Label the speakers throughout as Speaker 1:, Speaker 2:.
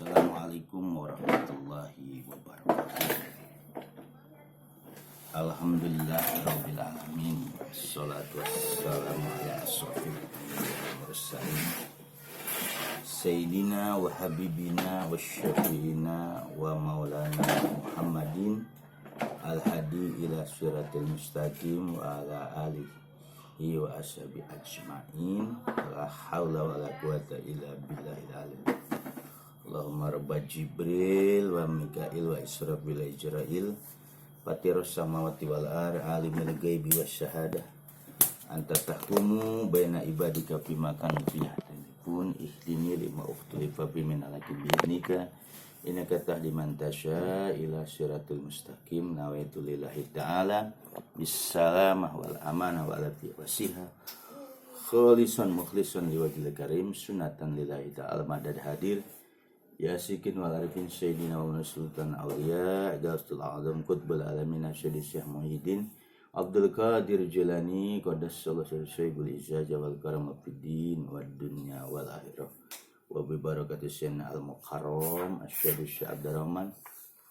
Speaker 1: Assalamualaikum warahmatullahi wabarakatuh. Alhamdulillahirabbil alamin. Wassalatu wassalamu ala asyrofil mursalin Sayyidina wa habibina wa syafiina wa maulana Muhammadin al-hadi ila siratil mustaqim wa ala alihi wa ashabi ajma'in. La hawla wa la quwata illa billahil alim. Allahumma rabba Jibril wa Mikail wa Israfil wa Ijrail fatirus samawati wal ar alimul ghaibi wasyahadah anta tahkumu baina ibadika fima kanu fihi pun ihdini lima ukhtulifa bi min alaki bi'nika innaka tahdi man tasya ila siratul mustaqim nawaitu lillahi ta'ala bisalamah wal amanah wal wasiha khalisan mukhlisan liwajhil karim sunatan lillahi ta'ala madad hadir Yasikin wal arifin Sayyidina wa Sultan Aulia Gastul Azam Qutbul Alamin Syedi Syekh Muhyiddin Abdul Qadir Jilani Qadassallahu Syaibul Izzah wal Karam Fiddin wa dunya wal akhirah wa bi barakati Sayyidina Al-Mukarram Asyhadu Syekh Abdurrahman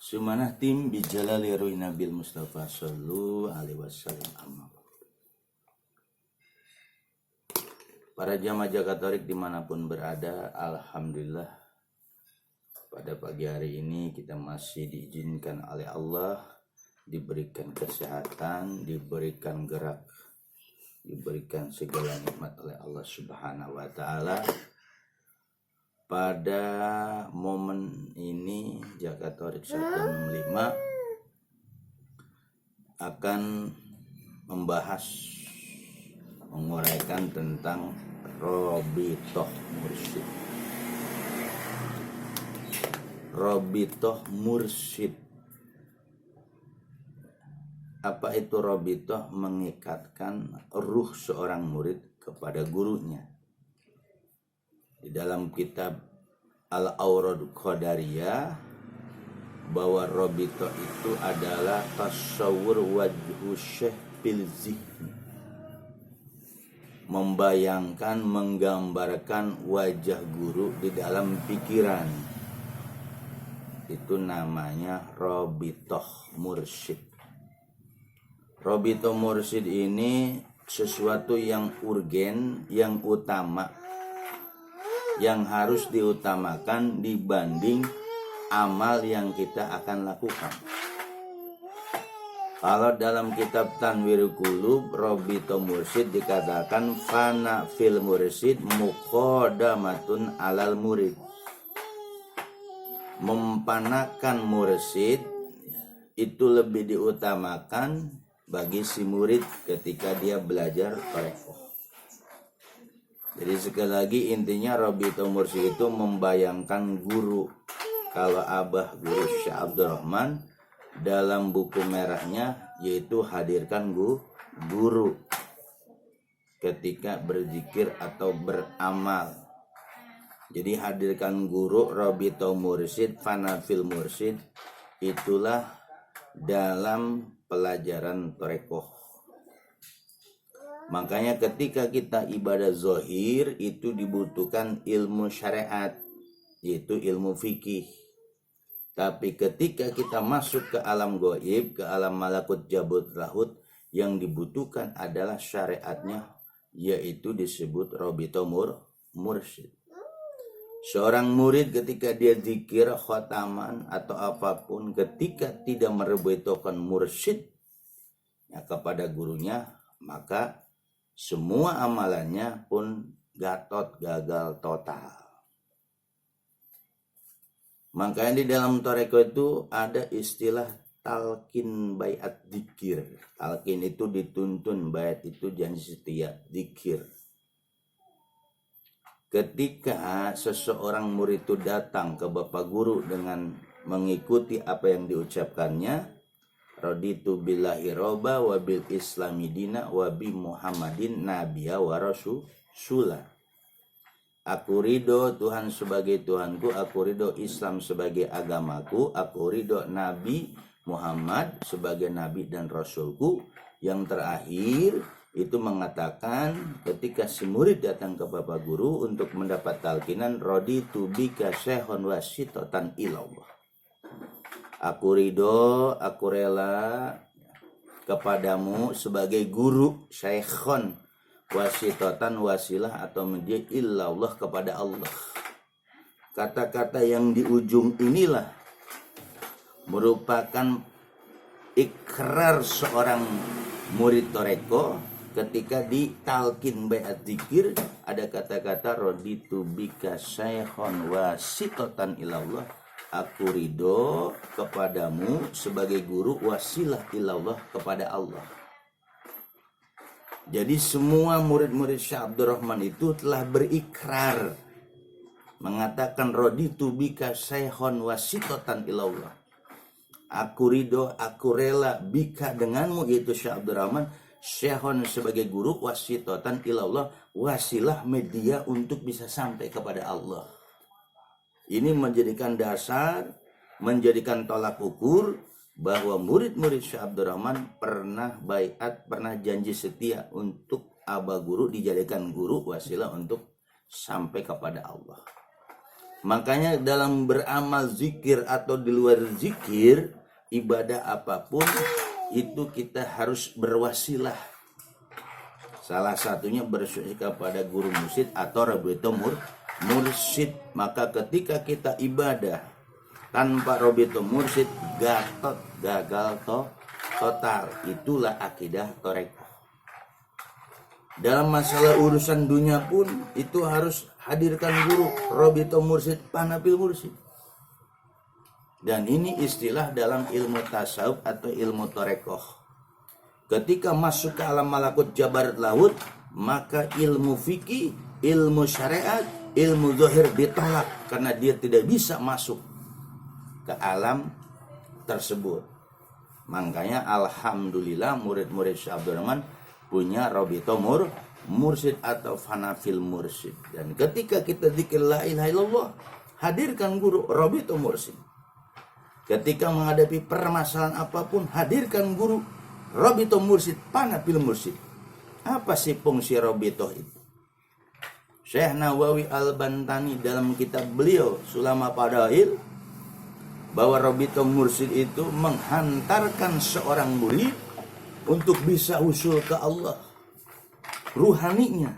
Speaker 1: Sumanah tim bi jalali ruhi Nabil Mustafa sallallahu alaihi wasallam amma. Para jamaah Jakatorik dimanapun berada, alhamdulillah pada pagi hari ini kita masih diizinkan oleh Allah, diberikan kesehatan, diberikan gerak, diberikan segala nikmat oleh Allah Subhanahu wa taala. Pada momen ini Jakatorik 165 akan membahas, menguraikan tentang Robitoh Mursyid. Robitoh Mursyid. Apa itu Robitoh? Mengikatkan ruh seorang murid kepada gurunya. Di dalam kitab Al-Awrad Qadariyah bahwa Robitoh itu adalah tasawwur wajhu syekh bil zihni, membayangkan, menggambarkan wajah guru di dalam pikiran. Itu namanya Robitoh Mursyid. Robitoh Mursyid ini sesuatu yang urgen, yang utama, yang harus diutamakan dibanding amal yang kita akan lakukan. Kalau dalam kitab Tanwirul Qulub, Robitoh Mursyid dikatakan fana fil mursyid muqaddamatun alal murid. Mempanakan mursyid itu lebih diutamakan bagi si murid ketika dia belajar tarekoh. Jadi sekali lagi intinya Robitoh Mursyid itu membayangkan guru. Kalau Abah Guru Syekh Abdurrahman dalam buku merahnya yaitu hadirkan guru ketika berzikir atau beramal. Jadi hadirkan guru, Robitoh Mursyid, fanafil mursyid, itulah dalam pelajaran tarekoh. Makanya ketika kita ibadah zohir itu dibutuhkan ilmu syariat, yaitu ilmu fikih. Tapi ketika kita masuk ke alam gaib, ke alam malakut jabut lahut, yang dibutuhkan adalah syariatnya, yaitu disebut Robitoh Mursyid. Seorang murid ketika dia zikir, khotaman atau apapun, ketika tidak merebitokan mursyid ya, kepada gurunya, maka semua amalannya pun gagal total. Makanya di dalam tarekoh itu ada istilah talqin baiat dzikir. Talqin itu dituntun, baiat itu janji setia, dzikir. Ketika seseorang murid itu datang ke bapak guru dengan mengikuti apa yang diucapkannya, raditu billahi robba wa bil islami dina wa bi muhammadin nabiyya wa rasulah. Aku ridho Tuhan sebagai Tuhanku, aku ridho Islam sebagai agamaku, aku ridho Nabi Muhammad sebagai Nabi dan Rasulku, yang terakhir itu mengatakan ketika si murid datang ke bapak guru untuk mendapat talqinan, raditu bika syekhon wasitotan ilallah. Aku ridho, aku rela kepadamu sebagai guru, syekhon wasitotan wasilah atau media ilallah kepada Allah. Kata-kata yang di ujung inilah merupakan ikrar seorang murid toreko ketika ditalkin baiat zikir, ada kata-kata raditu bika syekhon wasitotan ilallah, aku ridho kepadamu sebagai guru wasilah ilallah kepada Allah. Jadi semua murid-murid Syekh Abdurrahman itu telah berikrar mengatakan raditu bika syekhon wasitotan ilallah, aku ridho, aku rela bika denganmu, yaitu Syekh Abdurrahman, syekhon sebagai guru, wasitotan ilallah, wasilah media untuk bisa sampai kepada Allah. Ini menjadikan dasar, menjadikan tolak ukur bahwa murid-murid Syekh Abdurrahman pernah baiat, pernah janji setia untuk aba guru dijadikan guru wasilah untuk sampai kepada Allah. Makanya dalam beramal zikir atau di luar zikir, ibadah apapun itu kita harus berwasilah. Salah satunya bersyukur kepada guru mursyid atau rabito mursyid. Maka ketika kita ibadah tanpa rabito mursyid, gagal total. Itulah akidah toreko. Dalam masalah urusan dunia pun itu harus hadirkan guru, rabito mursyid, panapil mursyid. Dan ini istilah dalam ilmu tasawuf atau ilmu torekoh. Ketika masuk ke alam malakut jabarat laut, maka ilmu fikih, ilmu syariat, ilmu zahir ditolak karena dia tidak bisa masuk ke alam tersebut. Makanya alhamdulillah murid-murid Syekh Abdurrahman punya rabito mursyid atau fanafil mursyid. Dan ketika kita zikir la ilaha illallah, hadirkan guru rabito mursyid. Ketika menghadapi permasalahan apapun, hadirkan guru, rabito mursyid, panapil mursyid. Apa sih fungsi rabito itu? Syekh Nawawi Al-Bantani dalam kitab beliau Sulama Fadail, bahwa rabito mursyid itu menghantarkan seorang murid untuk bisa usul ke Allah, ruhaninya.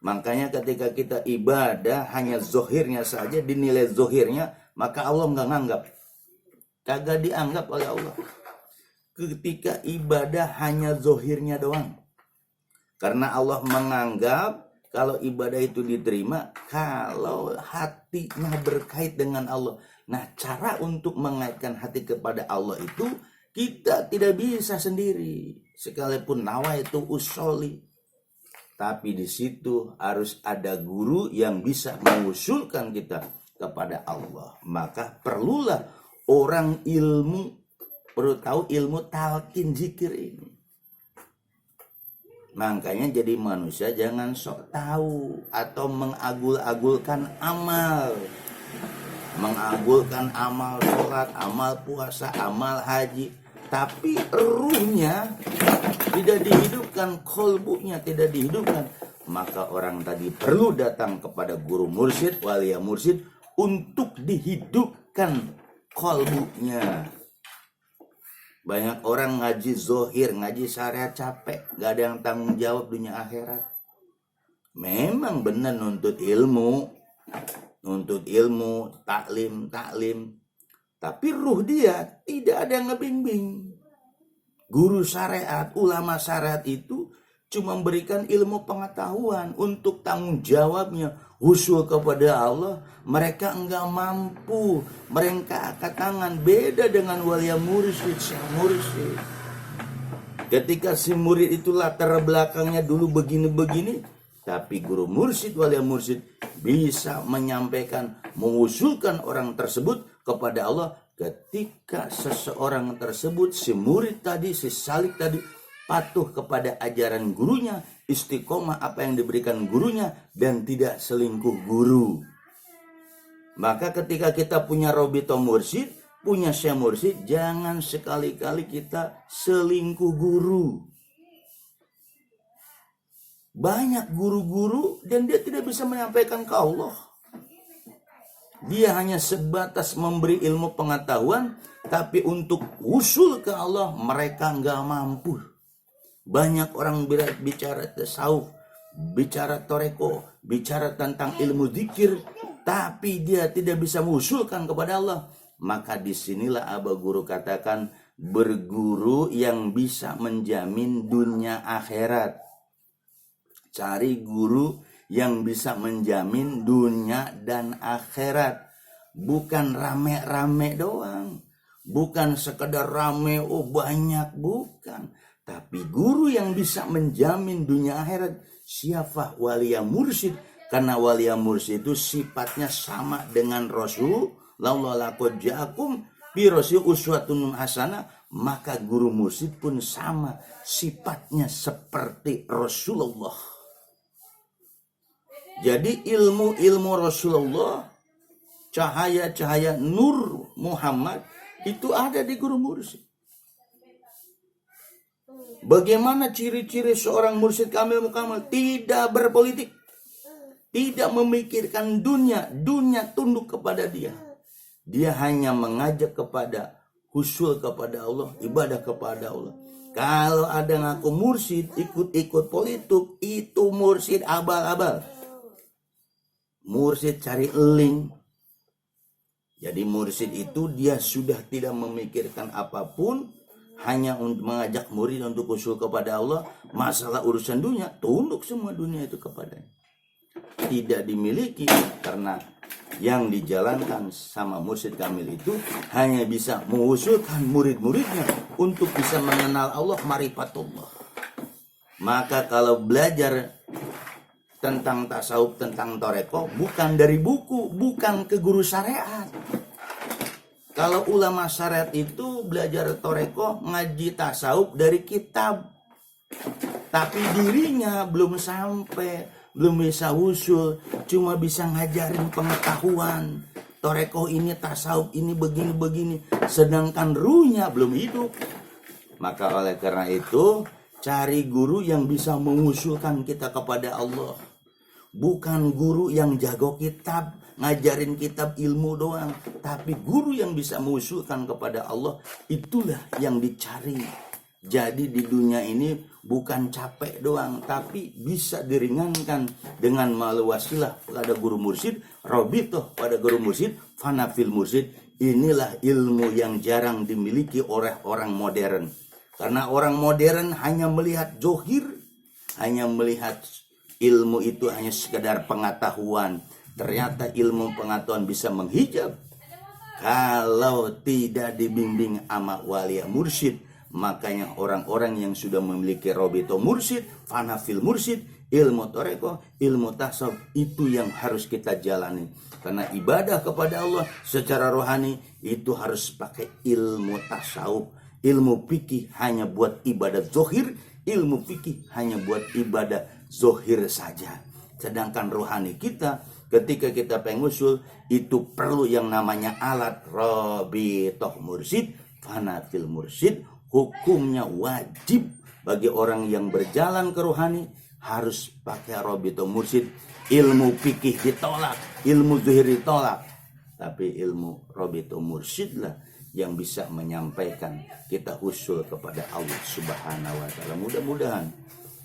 Speaker 1: Makanya ketika kita ibadah hanya zohirnya saja, dinilai zohirnya, maka Allah nggak nganggap. Kagak dianggap oleh Allah. Ketika ibadah hanya zohirnya doang. Karena Allah menganggap kalau ibadah itu diterima kalau hatinya berkait dengan Allah. Nah, cara untuk mengaitkan hati kepada Allah itu kita tidak bisa sendiri. Sekalipun nawaitu usoli. Tapi di situ harus ada guru yang bisa mengusulkan kita kepada Allah. Maka perlulah orang ilmu, perlu tahu ilmu talqin zikir ini. Makanya jadi manusia jangan sok tahu atau mengagul-agulkan amal. Mengagulkan amal sholat, amal puasa, amal haji. Tapi ruhnya tidak dihidupkan, kolbunya tidak dihidupkan. Maka orang tadi perlu datang kepada guru mursyid, walia mursyid untuk dihidupkan kolbunya. Banyak orang ngaji zohir, ngaji syariat capek, gak ada yang tanggung jawab dunia akhirat. Memang benar nuntut ilmu, taklim, tapi ruh dia tidak ada yang ngebimbing. Guru syariat, ulama syariat itu cuma memberikan ilmu pengetahuan. Untuk tanggung jawabnya husul kepada Allah, mereka enggak mampu. Mereka angkat tangan. Beda dengan walia mursyid, syekh mursyid. Ketika si murid itu latar belakangnya dulu begini-begini, tapi guru mursyid, walia mursyid bisa menyampaikan, mengusulkan orang tersebut kepada Allah. Ketika seseorang tersebut, si murid tadi, si salik tadi, patuh kepada ajaran gurunya, istiqomah apa yang diberikan gurunya, dan tidak selingkuh guru. Maka ketika kita punya rabito mursyid, punya syekh mursyid, jangan sekali-kali kita selingkuh guru. Banyak guru-guru dan dia tidak bisa menyampaikan ke Allah. Dia hanya sebatas memberi ilmu pengetahuan, tapi untuk usul ke Allah mereka nggak mampu. Banyak orang bicara tasawuf, bicara toreko, bicara tentang ilmu zikir, tapi dia tidak bisa mengusulkan kepada Allah. Maka disinilah Aba Guru katakan, berguru yang bisa menjamin dunia akhirat. Cari guru yang bisa menjamin dunia dan akhirat. Bukan rame-rame doang. Bukan sekedar rame, oh banyak, bukan. Tapi guru yang bisa menjamin dunia akhirat. Siapa? Walia mursyid. Karena walia mursyid itu sifatnya sama dengan Rasul. Laula laqad ja'akum bi rasul uswatun hasanah. Maka guru mursyid pun sama. Sifatnya seperti Rasulullah. Jadi ilmu-ilmu Rasulullah, cahaya-cahaya nur Muhammad itu ada di guru mursyid. Bagaimana ciri-ciri seorang mursyid kamil mukamal? Tidak berpolitik, tidak memikirkan dunia tunduk kepada dia. Dia hanya mengajak kepada husul kepada Allah, ibadah kepada Allah. Kalau ada ngaku mursyid ikut-ikut politik, itu mursyid abal-abal. Mursyid cari eling. Jadi mursyid itu dia sudah tidak memikirkan apapun, hanya untuk mengajak murid untuk usul kepada Allah. Masalah urusan dunia, tunduk semua dunia itu kepadanya. Tidak dimiliki, karena yang dijalankan sama mursyid kamil itu hanya bisa mengusulkan murid-muridnya untuk bisa mengenal Allah, marifatullah. Maka kalau belajar tentang tasawuf, tentang toreko, bukan dari buku, bukan ke guru syariat. Kalau ulama syariat itu belajar toreko, ngaji tasawuf dari kitab, tapi dirinya belum sampai, belum bisa usul, cuma bisa ngajarin pengetahuan. Toreko ini, tasawuf ini, begini-begini, sedangkan ruhnya belum hidup. Maka oleh karena itu, cari guru yang bisa mengusulkan kita kepada Allah. Bukan guru yang jago kitab, ngajarin kitab ilmu doang, tapi guru yang bisa mengusulkan kepada Allah, itulah yang dicari. Jadi di dunia ini bukan capek doang, tapi bisa diringankan dengan melalui wasilah pada guru mursyid, robitoh pada guru mursyid, fanafil mursyid. Inilah ilmu yang jarang dimiliki oleh orang modern. Karena orang modern hanya melihat zohir, hanya melihat ilmu itu hanya sekedar pengetahuan. Ternyata ilmu pengetahuan bisa menghijab. Kalau tidak dibimbing sama walia mursyid, makanya orang-orang yang sudah memiliki robito mursyid, fanafil mursyid, ilmu toreko, ilmu tasawuf, itu yang harus kita jalani. Karena ibadah kepada Allah secara rohani itu harus pakai ilmu tasawuf. Ilmu fikih hanya buat ibadah zohir, ilmu fikih hanya buat ibadah zohir saja. Sedangkan rohani kita, ketika kita pengusul, itu perlu yang namanya alat robitoh mursyid, fanafil mursyid. Hukumnya wajib bagi orang yang berjalan ke rohani harus pakai robitoh mursyid. Ilmu fikih ditolak, ilmu zohir ditolak, tapi ilmu robitoh mursyid lah yang bisa menyampaikan kita usul kepada Allah Subhanahu wa Ta'ala. Mudah-mudahan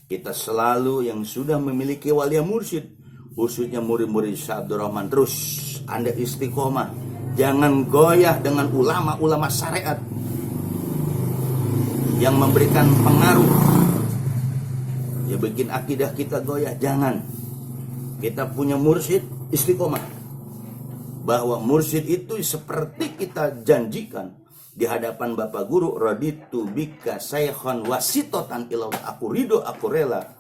Speaker 1: kita selalu yang sudah memiliki walia mursyid, khususnya murid-murid Syekh Abdul Rahman, terus Anda istiqomah, jangan goyah dengan ulama-ulama syariat yang memberikan pengaruh, ya bikin akidah kita goyah. Jangan. Kita punya mursyid, istiqomah. Bahwa mursyid itu seperti kita janjikan di hadapan Bapak Guru, raditu bika saykhan wasitotan ilallah, aku ridho, aku rela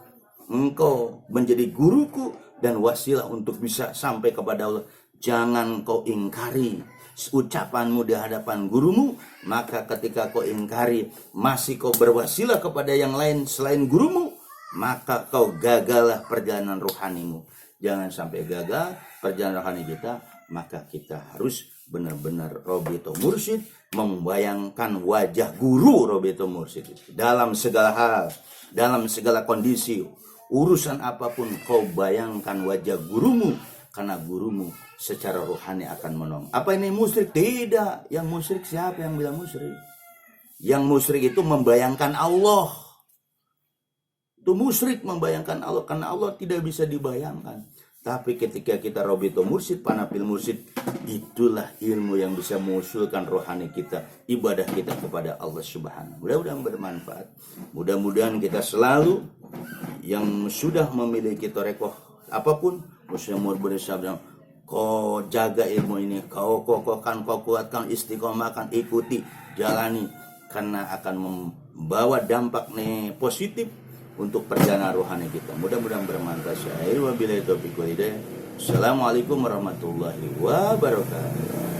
Speaker 1: engkau menjadi guruku dan wasilah untuk bisa sampai kepada Allah. Jangan kau ingkari ucapanmu di hadapan gurumu, maka ketika kau ingkari masih kau berwasilah kepada yang lain selain gurumu, maka kau gagallah perjalanan rohanimu. Jangan sampai gagal perjalanan rohani kita. Maka kita harus benar-benar robito mursyid, membayangkan wajah guru robito mursyid dalam segala hal, dalam segala kondisi. urusan apapun kau bayangkan wajah gurumu, karena gurumu secara rohani akan menolong. Apa ini musyrik? Tidak. Yang musyrik siapa yang bilang musyrik? Yang musyrik itu membayangkan Allah. Itu musyrik membayangkan Allah, karena Allah tidak bisa dibayangkan. Tapi ketika kita robito mursyid, panapil mursyid, itulah ilmu yang bisa mengusulkan rohani kita, ibadah kita kepada Allah Subhanahu. Mudah-mudahan bermanfaat. Mudah-mudahan kita selalu yang sudah memiliki torekoh apapun, Muslimur bersabda, kau jaga ilmu ini, kau kokohkan, kau kuatkan, istiqomahkan, ikuti, jalani, karena akan membawa dampak positif untuk perjalanan rohani kita. Mudah-mudahan bermanfaat. Wabillahi taufiq wal hidayah. Assalamualaikum warahmatullahi wabarakatuh.